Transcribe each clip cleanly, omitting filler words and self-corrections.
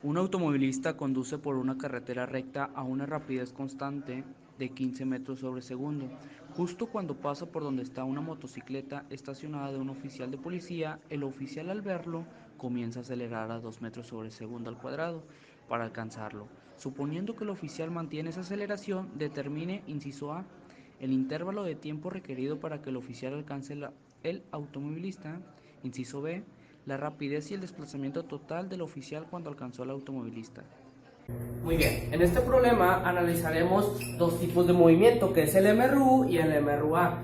Un automovilista conduce por una carretera recta a una rapidez constante de 15 metros sobre segundo. Justo cuando pasa por donde está una motocicleta estacionada de un oficial de policía, el oficial al verlo comienza a acelerar a 2 metros sobre segundo al cuadrado para alcanzarlo. Suponiendo que el oficial mantiene esa aceleración, determine, inciso A, el intervalo de tiempo requerido para que el oficial alcance el automovilista, inciso B, la rapidez y el desplazamiento total del oficial cuando alcanzó al automovilista. Muy bien, en este problema analizaremos dos tipos de movimiento, que es el MRU y el MRUA.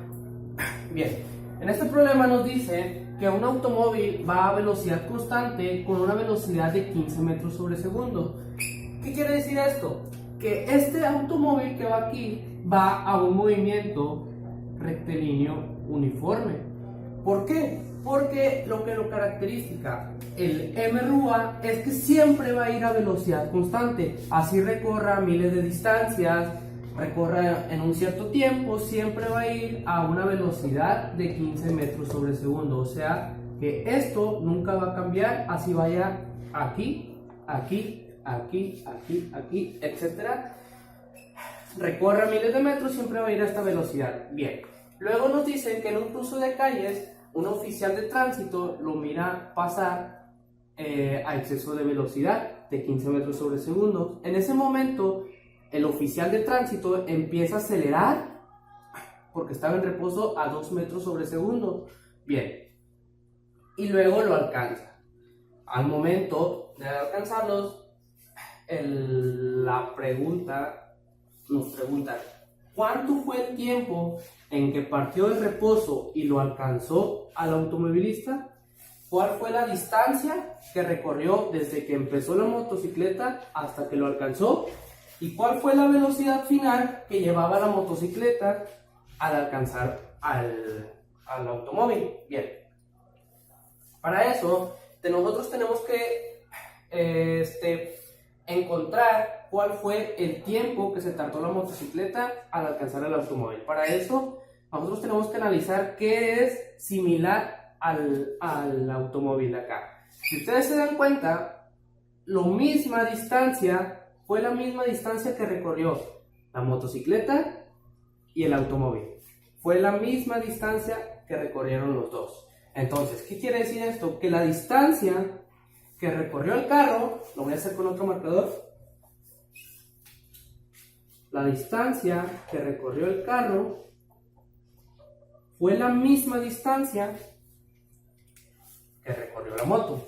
Bien, en este problema nos dice que un automóvil va a velocidad constante con una velocidad de 15 metros sobre segundo. ¿Qué quiere decir esto? Que este automóvil que va aquí va a un movimiento rectilíneo uniforme. ¿Por qué? Porque lo que lo caracteriza el MRUA es que siempre va a ir a velocidad constante. Así recorra miles de distancias, recorra en un cierto tiempo, siempre va a ir a una velocidad de 15 metros sobre segundo. O sea que esto nunca va a cambiar, así vaya aquí, aquí, aquí, aquí, aquí, etcétera. Recorre miles de metros, siempre va a ir a esta velocidad. Bien, luego nos dicen que en un cruce de calles, un oficial de tránsito lo mira pasar a exceso de velocidad de 15 metros sobre segundo. En ese momento, el oficial de tránsito empieza a acelerar porque estaba en reposo a 2 metros sobre segundo. Bien, y luego lo alcanza. Al momento de alcanzarlos, la pregunta nos pregunta: ¿cuánto fue el tiempo en que partió de reposo y lo alcanzó al automovilista? ¿Cuál fue la distancia que recorrió desde que empezó la motocicleta hasta que lo alcanzó? ¿Y cuál fue la velocidad final que llevaba la motocicleta al alcanzar al automóvil? Bien, para eso nosotros tenemos que encontrar cuál fue el tiempo que se tardó la motocicleta al alcanzar el automóvil. Para eso, nosotros tenemos que analizar qué es similar al automóvil acá. Si ustedes se dan cuenta, fue la misma distancia que recorrió la motocicleta y el automóvil. Fue la misma distancia que recorrieron los dos. Entonces, ¿qué quiere decir esto? Que la distancia que recorrió el carro, lo voy a hacer con otro marcador. La distancia que recorrió el carro fue la misma distancia que recorrió la moto.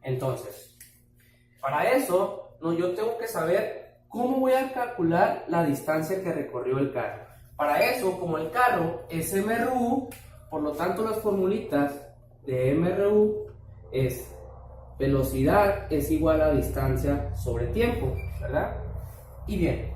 Entonces, para eso, yo tengo que saber cómo voy a calcular la distancia que recorrió el carro. Para eso, como el carro es MRU, por lo tanto las formulitas de MRU es velocidad es igual a distancia sobre tiempo, ¿verdad? Y bien,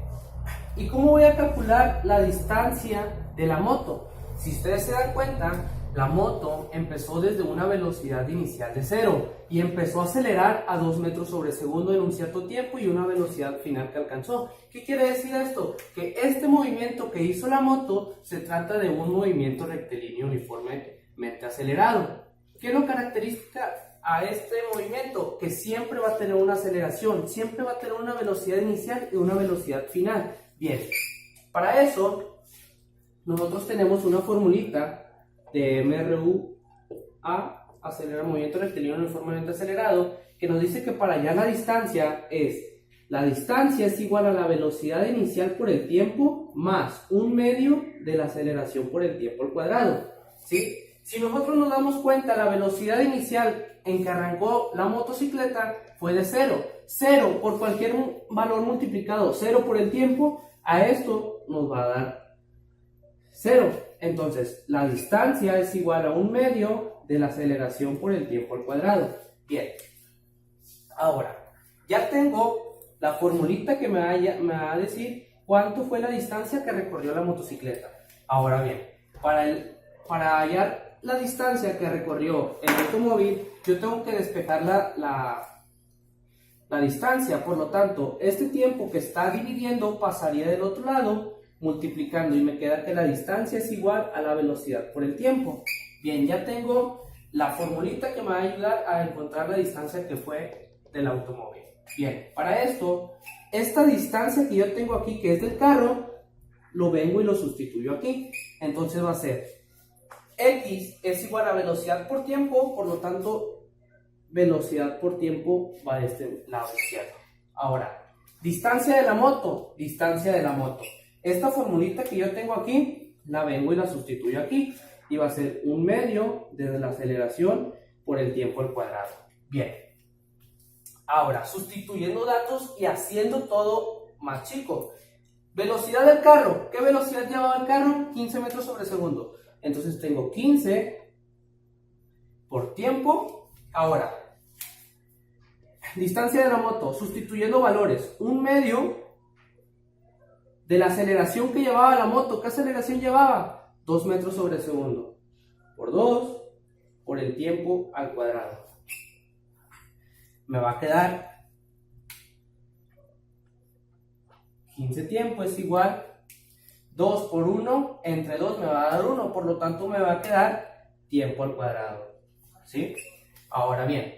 ¿y cómo voy a calcular la distancia de la moto? Si ustedes se dan cuenta, la moto empezó desde una velocidad inicial de 0 y empezó a acelerar a 2 metros sobre segundo en un cierto tiempo y una velocidad final que alcanzó. ¿Qué quiere decir esto? Que este movimiento que hizo la moto se trata de un movimiento rectilíneo uniformemente acelerado. ¿Qué lo caracteriza a este movimiento? Que siempre va a tener una aceleración, siempre va a tener una velocidad inicial y una velocidad final. Bien, para eso nosotros tenemos una formulita de MRU-A, acelera movimiento rectilíneo uniformemente acelerado, que nos dice que para allá la distancia es igual a la velocidad inicial por el tiempo más un medio de la aceleración por el tiempo al cuadrado, ¿sí? Si nosotros nos damos cuenta, la velocidad inicial en que arrancó la motocicleta fue de 0. 0 por cualquier valor multiplicado, 0 por el tiempo, a esto nos va a dar 0. Entonces, la distancia es igual a un medio de la aceleración por el tiempo al cuadrado. Bien, ahora, ya tengo la formulita que me va a decir cuánto fue la distancia que recorrió la motocicleta. Ahora bien, para hallar la distancia que recorrió el automóvil, yo tengo que despejar la distancia. Por lo tanto, este tiempo que está dividiendo pasaría del otro lado, multiplicando, y me queda que la distancia es igual a la velocidad por el tiempo. Bien, ya tengo la formulita que me va a ayudar a encontrar la distancia que fue del automóvil. Bien, para esto, esta distancia que yo tengo aquí, que es del carro, lo vengo y lo sustituyo aquí. Entonces va a ser X es igual a velocidad por tiempo, por lo tanto, velocidad por tiempo va de este lado izquierdo. Ahora, distancia de la moto, distancia de la moto. Esta formulita que yo tengo aquí, la vengo y la sustituyo aquí. Y va a ser 1/2 de la aceleración por el tiempo al cuadrado. Bien. Ahora, sustituyendo datos y haciendo todo más chico. Velocidad del carro. ¿Qué velocidad llevaba el carro? 15 metros sobre segundo. Entonces tengo 15 por tiempo. Ahora, distancia de la moto. Sustituyendo valores. 1/2 de la aceleración que llevaba la moto. ¿Qué aceleración llevaba? 2 metros sobre segundo. Por 2 por el tiempo al cuadrado. Me va a quedar 15 tiempo es igual 2 por 1 entre 2 me va a dar 1, por lo tanto me va a quedar tiempo al cuadrado. ¿Sí? Ahora bien,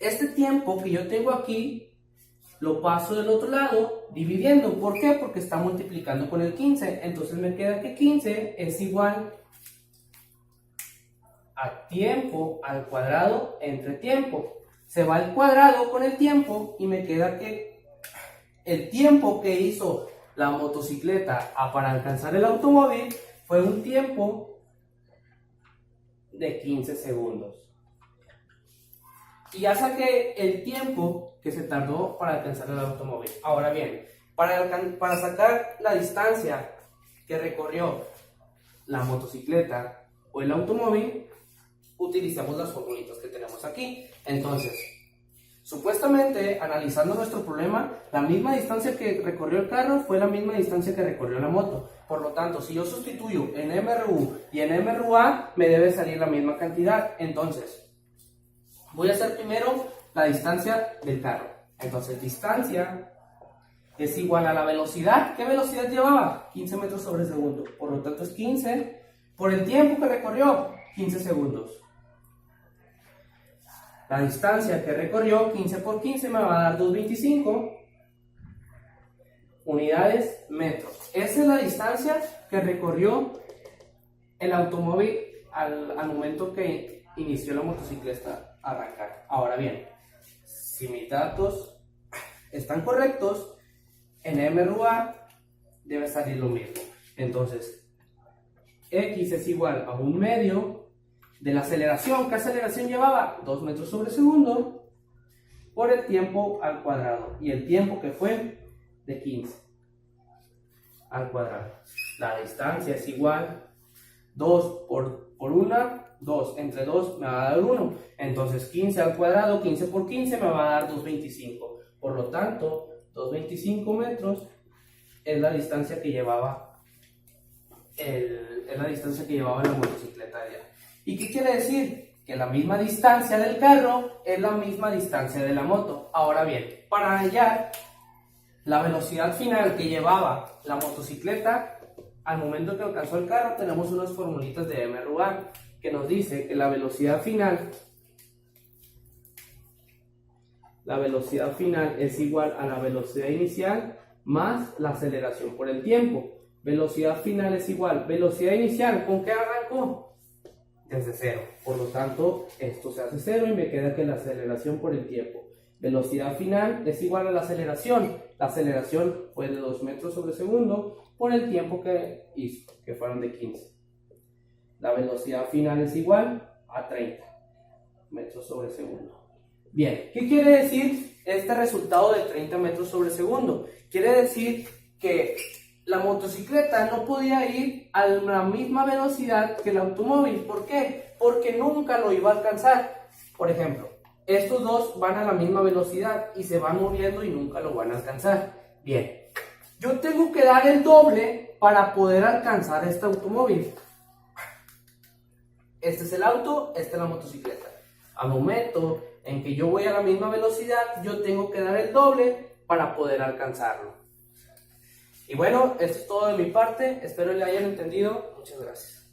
este tiempo que yo tengo aquí lo paso del otro lado dividiendo. ¿Por qué? Porque está multiplicando con el 15. Entonces me queda que 15 es igual a tiempo al cuadrado entre tiempo. Se va el cuadrado con el tiempo y me queda que el tiempo que hizo la motocicleta para alcanzar el automóvil fue un tiempo de 15 segundos. Y ya saqué el tiempo que se tardó para alcanzar el automóvil. Ahora bien, para sacar la distancia que recorrió la motocicleta o el automóvil, utilizamos las formulitas que tenemos aquí. Entonces, supuestamente, analizando nuestro problema, la misma distancia que recorrió el carro fue la misma distancia que recorrió la moto. Por lo tanto, si yo sustituyo en MRU y en MRUA, me debe salir la misma cantidad. Entonces, voy a hacer primero la distancia del carro. Entonces, distancia es igual a la velocidad. ¿Qué velocidad llevaba? 15 metros sobre segundo. Por lo tanto, es 15 por el tiempo que recorrió, 15 segundos. La distancia que recorrió, 15 por 15, me va a dar 225 unidades metros. Esa es la distancia que recorrió el automóvil al momento que inició la motocicleta a arrancar. Ahora bien, si mis datos están correctos, en MRUA debe salir lo mismo. Entonces, X es igual a 1/2 de la aceleración. ¿Qué aceleración llevaba? 2 metros sobre segundo por el tiempo al cuadrado. Y el tiempo que fue de 15 al cuadrado. La distancia es igual 2 por 1, 2 entre 2 me va a dar 1. Entonces 15 al cuadrado, 15 por 15 me va a dar 225. Por lo tanto, 225 metros es la distancia que llevaba la motocicleta allá. ¿Y qué quiere decir? Que la misma distancia del carro es la misma distancia de la moto. Ahora bien, para hallar la velocidad final que llevaba la motocicleta al momento que alcanzó el carro, tenemos unas formulitas de MRUA que nos dice que la velocidad final es igual a la velocidad inicial más la aceleración por el tiempo. Velocidad final es igual, velocidad inicial, ¿con qué arrancó? Desde cero. Por lo tanto, esto se hace cero y me queda que la aceleración por el tiempo. Velocidad final es igual a la aceleración. La aceleración fue de 2 metros sobre segundo por el tiempo que hizo, que fueron de 15. La velocidad final es igual a 30 metros sobre segundo. Bien, ¿qué quiere decir este resultado de 30 metros sobre segundo? Quiere decir que la motocicleta no podía ir a la misma velocidad que el automóvil. ¿Por qué? Porque nunca lo iba a alcanzar. Por ejemplo, estos dos van a la misma velocidad y se van moviendo y nunca lo van a alcanzar. Bien, yo tengo que dar el doble para poder alcanzar este automóvil. Este es el auto, esta es la motocicleta. Al momento en que yo voy a la misma velocidad, yo tengo que dar el doble para poder alcanzarlo. Y bueno, esto es todo de mi parte. Espero le hayan entendido. Muchas gracias.